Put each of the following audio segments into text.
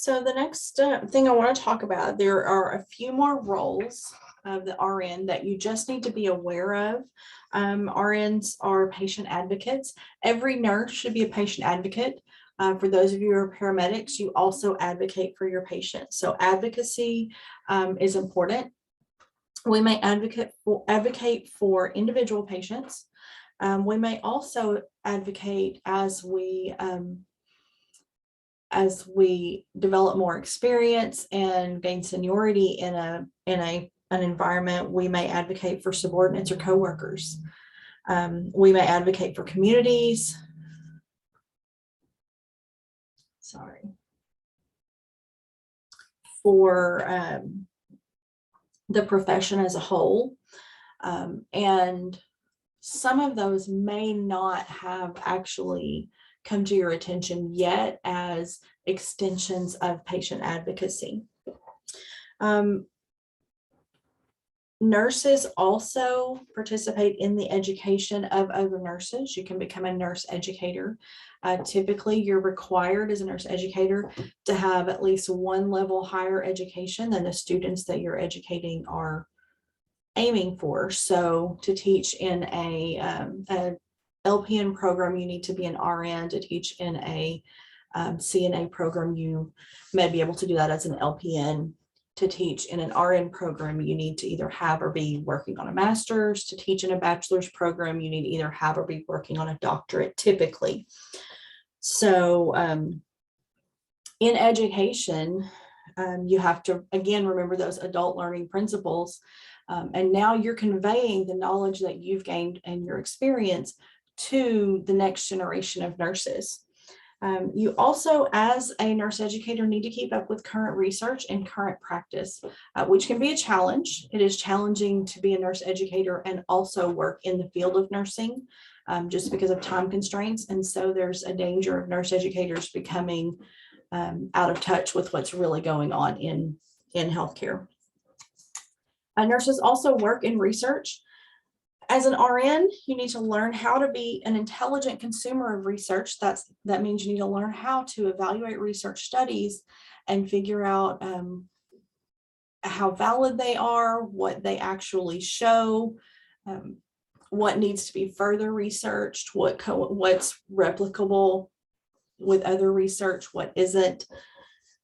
So the next thing I want to talk about, there are a few more roles of the RN that you just need to be aware of. RNs are patient advocates. Every nurse should be a patient advocate. For those of you who are paramedics, you also advocate for your patients. So advocacy is important. We may advocate for individual patients. We may also advocate as we develop more experience and gain seniority in an environment. We may advocate for subordinates or coworkers. We may advocate for communities. For the profession as a whole. And some of those may not have actually come to your attention yet as extensions of patient advocacy. Nurses also participate in the education of other nurses. You can become a nurse educator. Typically, you're required as a nurse educator to have at least one level higher education than the students that you're educating are aiming for. So to teach in a LPN program, you need to be an RN. To teach in a CNA program, you may be able to do that as an LPN. To teach in an RN program, you need to either have or be working on a master's. To teach in a bachelor's program, you need to either have or be working on a doctorate typically. So in education, you have to, again, remember those adult learning principles. And now you're conveying the knowledge that you've gained and your experience to the next generation of nurses. You also, as a nurse educator, need to keep up with current research and current practice, which can be a challenge. It is challenging to be a nurse educator and also work in the field of nursing just because of time constraints. And so there's a danger of nurse educators becoming out of touch with what's really going on in healthcare. Nurses also work in research. As an RN, you need to learn how to be an intelligent consumer of research. That means you need to learn how to evaluate research studies and figure out how valid they are, what they actually show, what needs to be further researched, what's replicable with other research, what isn't,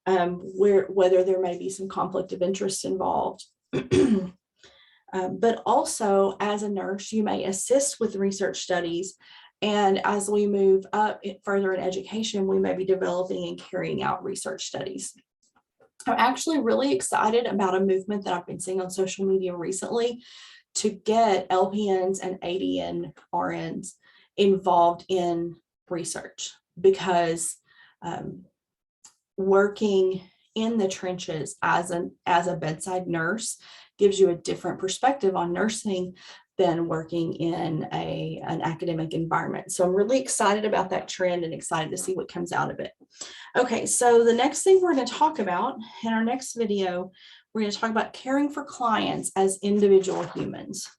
whether there may be some conflict of interest involved. But also, as a nurse, you may assist with research studies. And as we move up further in education, we may be developing and carrying out research studies. I'm actually really excited about a movement that I've been seeing on social media recently to get LPNs and ADN RNs involved in research, because working in the trenches as a bedside nurse gives you a different perspective on nursing than working in an academic environment. So I'm really excited about that trend and excited to see what comes out of it. Okay, so the next thing we're going to talk about in our next video, we're going to talk about caring for clients as individual humans.